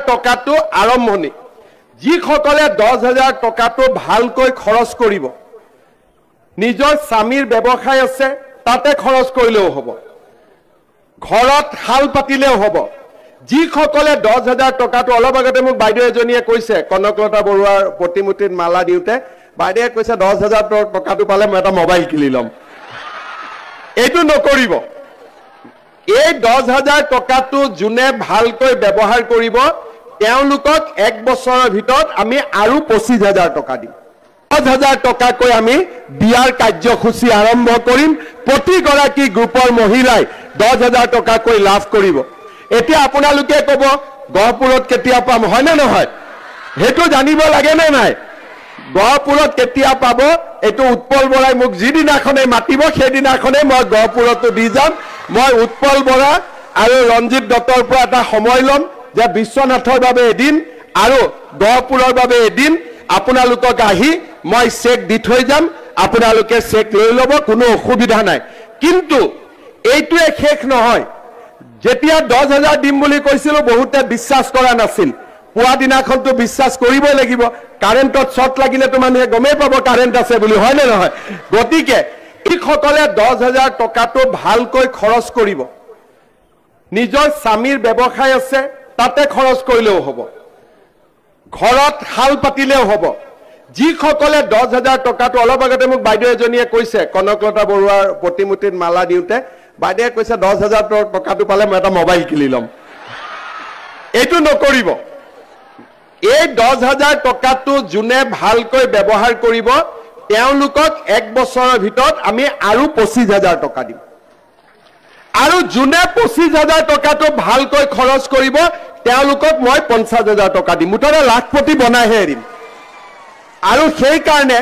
টকাটো আৰম্ভণি যিসকলে 10,000 টকাটো ভালকৈ খৰচ কৰিব নিজৰ স্বামীৰ ব্যৱসায় আছে তাতে খৰচ কৰিলেও হ'ব ঘৰত হাল পাতিলেও হ'ব যিসকলে 10,000 টকাটো অলপ আগতে মোক বাইদেউ এজনীয়ে কৈছে কনকলতা বৰুৱাৰ প্ৰতিমূৰ্তিত মালা দিওঁতে বাইদেৱে কৈছে 10,000 টকাটো পালে মই এটা মোবাইল কিনি ল'ম এইটো নকৰিব এই 10,000 টকাটো যোনে ভালকৈ ব্যৱহাৰ কৰিব তেওঁলোকক এক বছৰৰ ভিতৰত আমি আৰু 25,000 টকা দিম 10,000 টকাকৈ আমি বিয়াৰ কাৰ্যসূচী আৰম্ভ কৰিম প্ৰতিগৰাকী গ্ৰুপৰ মহিলাই 10,000 টকাকৈ লাভ কৰিব এতিয়া আপোনালোকে ক'ব গহপুৰত কেতিয়া পাম হয় নে নহয় হেতু জানিব লাগে নে নাই গহপুৰত কেতিয়া পাব এটো উৎপল বৰাই মোক যিদিনাখনে মাতিব সেইদিনাখনে মই গহপুৰতো দি যাম মই উৎপল বৰা আৰু ৰঞ্জিত দত্তৰ পৰা এটা সময় লম যে বিশ্বনাথৰ বাবে এদিন আৰু গহপুৰৰ বাবে এদিন আপোনালোকক আহি মই চেক দি থৈ যাম আপোনালোকে চেক লৈ ল'ব কোনো অসুবিধা নাই কিন্তু এইটোৱে শেষ নহয় যেতিয়া 10,000 দিম বুলি কৈছিল বহুতে বিশ্বাস কৰা নাছিল পুৱা দিনাখনটো বিশ্বাস কৰিবই লাগিব কাৰেণ্টত শৰ্ট লাগিলে তো মানুহে গমে পাব কাৰেণ্ট আছে বুলি হয় নে নহয় গতিকে এইসকলে 10,000 টকাটো ভালকৈ খৰচ কৰিব নিজৰ স্বামীৰ ব্যৱসায় আছে তাতে খৰচ কৰিলেও হ'ব ঘৰত হাল পাতিলেও হ'ব যিসকলে 10,000 টকাটো অলপ আগতে মোক বাইদেউ এজনীয়ে কৈছে কনকলতা বৰুৱাৰ প্ৰতিমূৰ্তিত মালা দিওঁতে বাইদেৱে কৈছে 10,000 টকাটো পালে মই এটা মোবাইল কিনি ল'ম এইটো নকৰিব এই 10,000 টকাটো যোনে ভালকৈ ব্যৱহাৰ কৰিব তেওঁলোকক এক বছৰৰ ভিতৰত আমি আৰু 25,000 টকা দিম আৰু যোনে 25,000 টকাটো ভালকৈ খৰচ কৰিব তেওঁলোকক মই 50,000 টকা দিম মুঠতে লাখপতি বনাইহে এৰিম আৰু সেই কাৰণে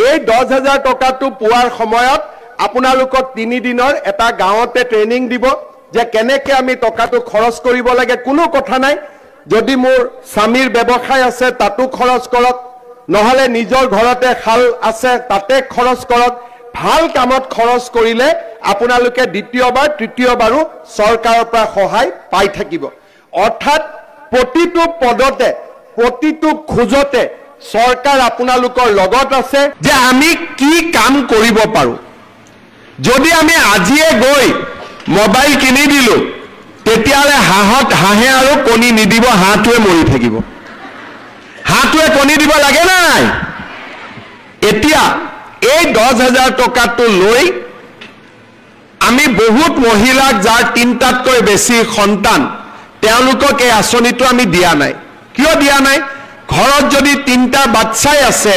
এই 10,000 টকাটো পোৱাৰ সময়ত আপোনালোকক 3 দিনৰ এটা গাঁৱতে ট্ৰেইনিং দিব যে কেনেকৈ আমি টকাটো খৰচ কৰিব লাগে কোনো কথা নাই যদি মোৰ স্বামীৰ ব্যৱসায় আছে তাতো খৰচ কৰক নহলে নিজৰ ঘৰতে খাল আছে তাতে খৰচ কৰক ভাল কামত খৰচ কৰিলে আপোনালোকে দ্বিতীয়বাৰ তৃতীয়বাৰো চৰকাৰৰ পৰা সহায় পাই থাকিব অৰ্থাৎ প্ৰতিটো পদতে প্ৰতিটো খোজতে চৰকাৰ আপোনালোকৰ লগত আছে যে আমি কি কাম কৰিব পাৰো যদি আমি আজিয়ে গৈ মোবাইল কিনি দিলো তেতিয়ালে হাঁহে আৰু কণী নিদিব হাঁহটোৱে মৰি থাকিব হাঁহটোৱে কণী দিব লাগে নাই এতিয়া এই 10,000 টকাটো লৈ আমি বহুত মহিলাক যাৰ 3টাতকৈ বেছি সন্তান তেওঁলোকক এই আঁচনিটো আমি দিয়া নাই কিয় দিয়া নাই ঘৰত যদি 3টা বাচ্চাই আছে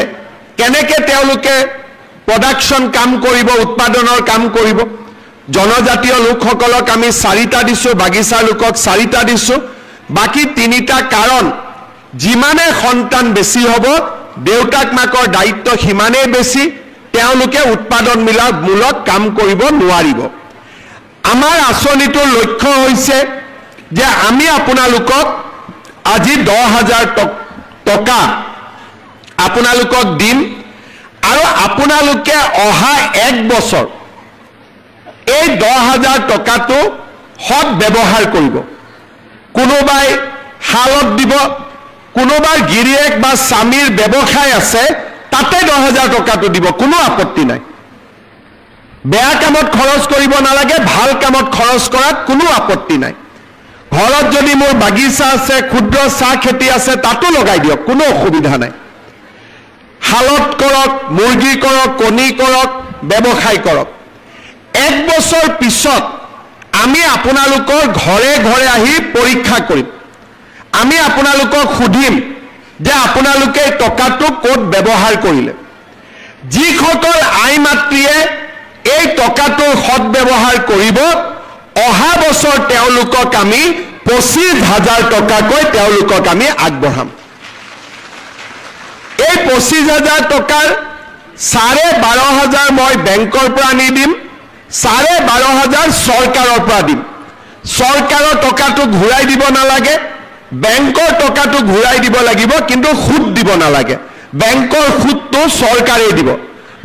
কেনেকে তেওঁলোকে প্ৰডাকশন কাম কৰিব উৎপাদনৰ কাম কৰিব জনজাতীয় লোকসকলক আমি 4টা দিছো বাগিচাৰ লোকক 4টা দিছো বাকি 3টা কাৰণ যিমানে সন্তান বেছি হ'ব দেউতাক মাকৰ দায়িত্ব সিমানে বেছি তেওঁলোকে উৎপাদনমূলক কাম কৰিব নোৱাৰিব আমাৰ আঁচনিটোৰ লক্ষ্য হৈছে যে আমি আপোনালোকক আজি 10,000 টকা আপোনালোকক দিম আৰু আপোনালোকে অহা এক বছৰ এই 10,000 টকাটো সৎ ব্যৱহাৰ কৰিব কোনোবাই হালত দিব কোনোবাই গিৰিয়েক বা স্বামীৰ ব্যৱসায় আছে তাতে 10,000 টকাটো দিব কোনো আপত্তি নাই বেয়া কামত খৰচ কৰিব নালাগে ভাল কামত খৰচ কৰাত কোনো আপত্তি নাই ঘৰত যদি মোৰ বাগিচা আছে ক্ষুদ্ৰ চাহ খেতি আছে তাতো লগাই দিয়ক কোনো অসুবিধা নাই হালত কৰক মুৰ্গী কৰক কণী কৰক ব্যৱসায় কৰক এক বছৰ পিছত আমি আপোনালোকৰ ঘৰে ঘৰে আহি পৰীক্ষা কৰিম আমি আপোনালোকক সুধিম যে আপোনালোকে টকাটো ক'ত ব্যৱহাৰ কৰিলে যিসকল আই মাতৃয়ে এই টকাটো সৎ ব্যৱহাৰ কৰিব অহা বছৰ তেওঁলোকক আমি 25,000 টকাকৈ তেওঁলোকক আমি আগবঢ়াম এই 25,000 টকাৰ 12,500 মই বেংকৰ পৰা আনি দিম 12,500 চৰকাৰৰ পৰা দিম চৰকাৰৰ টকাটো ঘূৰাই দিব নালাগে বেংকৰ টকাটো ঘূৰাই দিব লাগিব কিন্তু সুদ দিব নালাগে বেংকৰ সুদটো চৰকাৰে দিব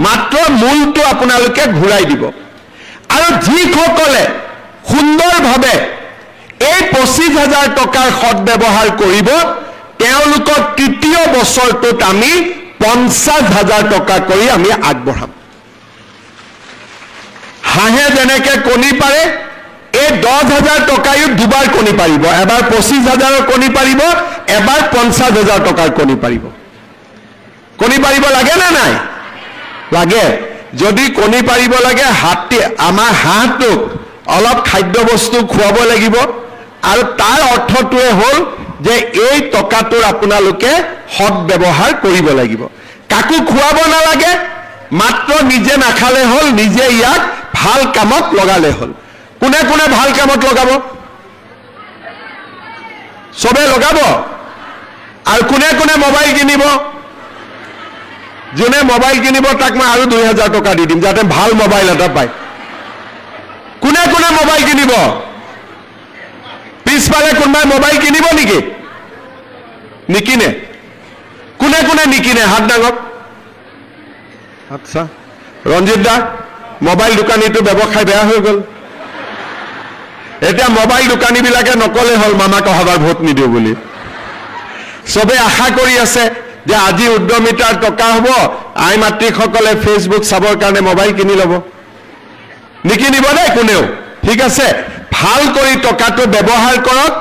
মাত্ৰ মূলটো আপোনালোকে ঘূৰাই দিব আৰু যিসকলে সুন্দৰভাৱে এই 25,000 টকাৰ সৎ ব্যৱহাৰ কৰিব তেওঁলোকৰ তৃতীয় বছৰটোত আমি 50,000 টকা কৰি আমি আগবঢ়াম হাঁহে যেনেকৈ কণী পাৰে এই 10,000 টকায়ো দুবাৰ কণী পাৰিব এবাৰ 25,000ৰ কণী পাৰিব এবাৰ 50,000 টকাৰ কণী পাৰিব কণী পাৰিব লাগে না নাই লাগে যদি কণী পাৰিব লাগে হাতী আমাৰ হাঁহটোক অলপ খাদ্য বস্তু খুৱাব লাগিব আৰু তাৰ অৰ্থটোৱে হ'ল যে এই টকাটোৰ আপোনালোকে সৎ ব্যৱহাৰ কৰিব লাগিব কাকো খুৱাব নালাগে মাত্ৰ নিজে নাখালে হ'ল নিজে ইয়াক ভাল কামত লগালে হ'ল কোনে কোনে ভাল কামত লগাব সবে লগাব আৰু কোনে কোনে মোবাইল কিনিব যোনে মোবাইল কিনিব তাক মই আৰু 2,000 টকা দি দিম যাতে ভাল মোবাইল এটা পায় কোনে কোনে মোবাইল কিনিব পিছফালে কোনোবাই মোবাইল কিনিব নেকি নিকিনে কোনে কোনে নিকিনে হাত ডাঙক আচ্ছা ৰঞ্জিত দা মোবাইল দোকানীটো ব্যৱসায় বেয়া হৈ গ'ল এতিয়া মোবাইল দোকানীবিলাকে নকলে হ'ল মামাক অহাবাৰ ভোট নিদিওঁ বুলি সবে আশা কৰি আছে যে আজি উদ্যমিতাৰ টকা হ'ব আই মাতৃসকলে ফেচবুক চাবৰ কাৰণে মোবাইল কিনি ল'ব নিকিনিব নে কোনেও ঠিক আছে ভাল কৰি টকাটো ব্যৱহাৰ কৰক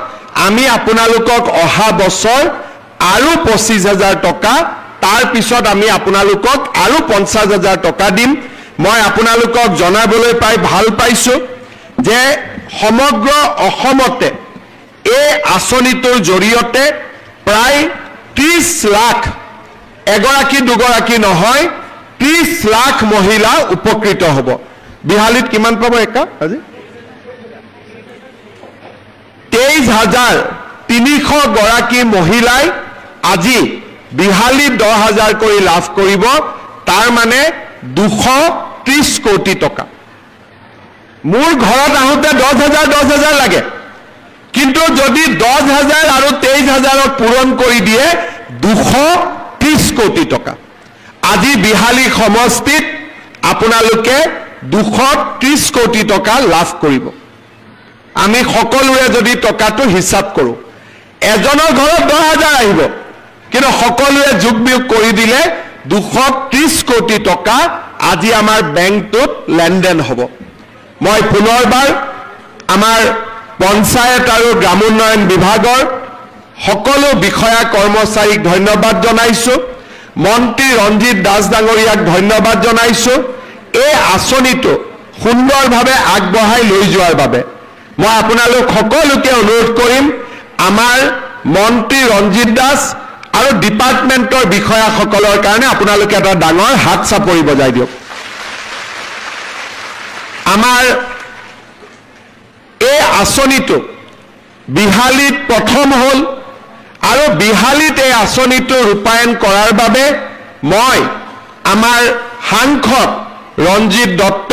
আমি আপোনালোকক অহা বছৰ আৰু 25,000 টকা তাৰ পিছত আমি আপোনালোকক আৰু 50,000 টকা দিম মই আপোনালোকক জনাবলৈ পাই ভাল পাইছো যে সমগ্ৰ অসমতে এই আঁচনিটোৰ জৰিয়তে প্ৰায় 30 লাখ এগৰাকী দুগৰাকী নহয় 30 লাখ মহিলা উপকৃত হ'ব বিহালীত কিমান পাব একা আজি 23,300 গৰাকী মহিলাই আজি বিহালীত 10,000 কৰি লাভ কৰিব তাৰ মানে 230 কোটি টকা মোৰ ঘৰত আহোঁতে 10,000 লাগে কিন্তু যদি 10,000 আৰু 23,000 পূৰণ কৰি দিয়ে 230 কোটি টকা আজি বিহালী সমষ্টিত আপোনালোকে 230 কোটি টকা লাভ কৰিব আমি সকলোৱে যদি টকাটো হিচাপ কৰোঁ এজনৰ ঘৰত 10,000 আহিব কিন্তু সকলোৱে যোগ বিয়োগ কৰি দিলে 230 কোটি টকা আজি আমাৰ বেংকটোত লেনদেন হ'ব মই পুনৰবাৰ আমাৰ পঞ্চায়ত আৰু গ্ৰামোন্নয়ন বিভাগৰ সকলো বিষয়া কৰ্মচাৰীক ধন্যবাদ জনাইছো মন্ত্ৰী ৰঞ্জিত দাস ডাঙৰীয়াক ধন্যবাদ জনাইছো এই আঁচনিটো সুন্দৰভাৱে আগবঢ়াই লৈ যোৱাৰ বাবে মই আপোনালোক সকলোকে অনুৰোধ কৰিম আমাৰ মন্ত্ৰী ৰঞ্জিত দাস আৰু ডিপাৰ্টমেণ্টৰ বিষয়াসকলৰ কাৰণে আপোনালোকে এটা ডাঙৰ হাত চাপৰি বজাই দিয়ক আমাৰ এই আঁচনিটো বিহালীত প্ৰথম হ'ল আৰু বিহালীত এই আঁচনিটো ৰূপায়ণ কৰাৰ বাবে মই আমাৰ সাংসদ ৰঞ্জিত দত্ত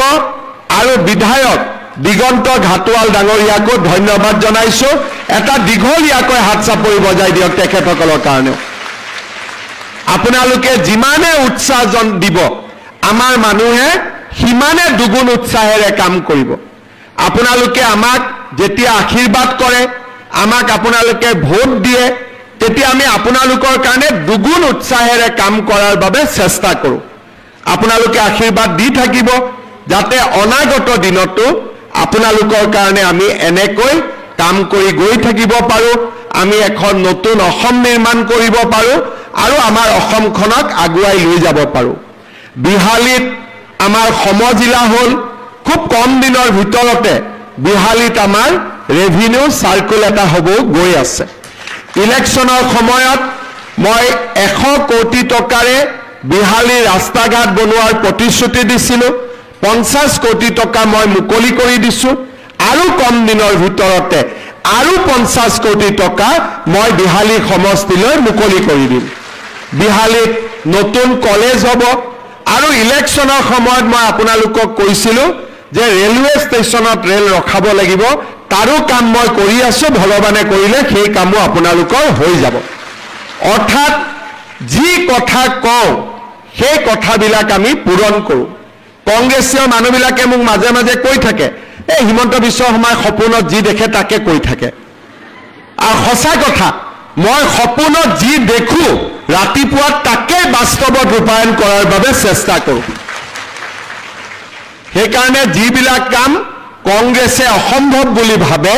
আৰু বিধায়ক দিগন্ত ঘাটোৱাল ডাঙৰীয়াকো ধন্যবাদ জনাইছো এটা দীঘলীয়াকৈ হাত চাপৰি বজাই দিয়ক তেখেতসকলৰ কাৰণেও আপোনালোকে যিমানে উৎসাহ দিব আমাৰ মানুহে সিমানে দুগুণ উৎসাহেৰে কাম কৰিব আপোনালোকে আমাক যেতিয়া আশীৰ্বাদ কৰে আমাক আপোনালোকে ভোট দিয়ে তেতিয়া আমি আপোনালোকৰ কাৰণে দুগুণ উৎসাহেৰে কাম কৰাৰ বাবে চেষ্টা কৰোঁ আপোনালোকে আশীৰ্বাদ দি থাকিব যাতে অনাগত দিনতো আপোনালোকৰ কাৰণে আমি এনেকৈ কাম কৰি গৈ থাকিব পাৰোঁ আমি এখন নতুন অসম নিৰ্মাণ কৰিব পাৰোঁ আৰু আমাৰ অসমখনক আগুৱাই লৈ যাব পাৰোঁ বিহালীত আমাৰ সমজিলা হ'ল খুব কম দিনৰ ভিতৰতে বিহালীত আমাৰ ৰেভিনিউ সাৰ্কুল এটা হ'ব গৈ আছে ইলেকশ্যনৰ সময়ত মই 100 কোটি টকাৰে বিহালীৰ ৰাস্তা ঘাট বনোৱাৰ প্ৰতিশ্ৰুতি দিছিলোঁ 50 কোটি টকা মই মুকলি কৰি দিছোঁ আৰু কম দিনৰ ভিতৰতে আৰু 50 কোটি টকা মই বিহালী সমষ্টিলৈ মুকলি কৰি দিম বিহালীত নতুন কলেজ হ'ব আৰু ইলেকশ্যনৰ সময়ত মই আপোনালোকক কৈছিলোঁ যে ৰেলৱে ষ্টেচনত ৰেল ৰখাব লাগিব তাৰো কাম মই কৰি আছো ভগৱানে কৰিলে সেই কামো আপোনালোকৰ হৈ যাব অৰ্থাৎ যি কথা কওঁ সেই কথাবিলাক আমি পূৰণ কৰোঁ কংগ্ৰেছীয় মানুহবিলাকে মোক মাজে মাজে কৈ থাকে এই হিমন্ত বিশ্ব শৰ্মাই সপোনত যি দেখে তাকে কৈ থাকে আৰু সঁচা কথা মই সপোনত যি দেখো ৰাতিপুৱা তাকে বাস্তৱত ৰূপায়ণ কৰাৰ বাবে চেষ্টা কৰোঁ সেইকাৰণে যিবিলাক কাম কংগ্ৰেছে অসম্ভৱ বুলি ভাবে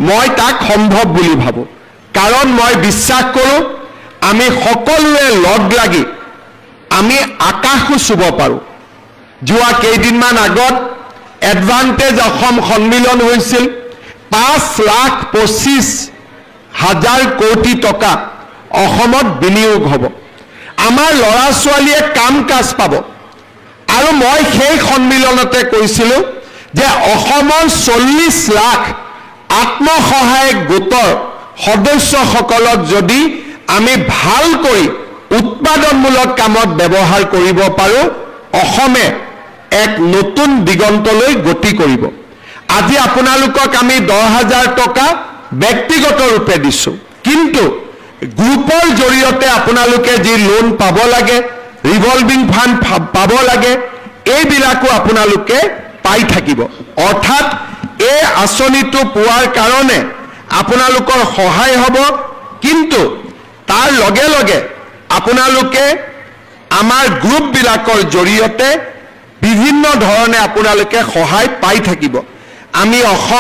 মই তাক সম্ভৱ বুলি ভাবো কাৰণ মই বিশ্বাস কৰোঁ আমি সকলোৱে লগ লাগি আমি আকাশো চুব পাৰোঁ যোৱা কেইদিনমান আগত এডভান্টেজ অসম সন্মিলন হৈছিল 5,25,000 কোটি টকা অসমত বিনিয়োগ হ'ব আমাৰ ল'ৰা ছোৱালীয়ে কাম কাজ পাব আৰু মই সেই সন্মিলনতে কৈছিলোঁ যে অসমৰ 40 লাখ আত্মসহায়ক গোটৰ সদস্যসকলক যদি আমি ভালকৈ উৎপাদনমূলক কামত ব্যৱহাৰ কৰিব পাৰোঁ অসমে এক নতুন দিগন্তলৈ গতি কৰিব আজি আপোনালোকক আমি 10,000 টকা ব্যক্তিগত ৰূপে দিছোঁ কিন্তু গ্ৰুপৰ জৰিয়তে আপোনালোকে যি লোন পাব লাগে ৰিভলভিং ফাণ্ড পাব লাগে এইবিলাকো আপোনালোকে পাই থাকিব অৰ্থাৎ এই আঁচনিটো পোৱাৰ কাৰণে আপোনালোকৰ সহায় হ'ব কিন্তু তাৰ লগে লগে আপোনালোকে আমাৰ গ্ৰুপবিলাকৰ জৰিয়তে বিভিন্ন ধৰণে আপোনালোকে সহায় পাই থাকিব আমি অসম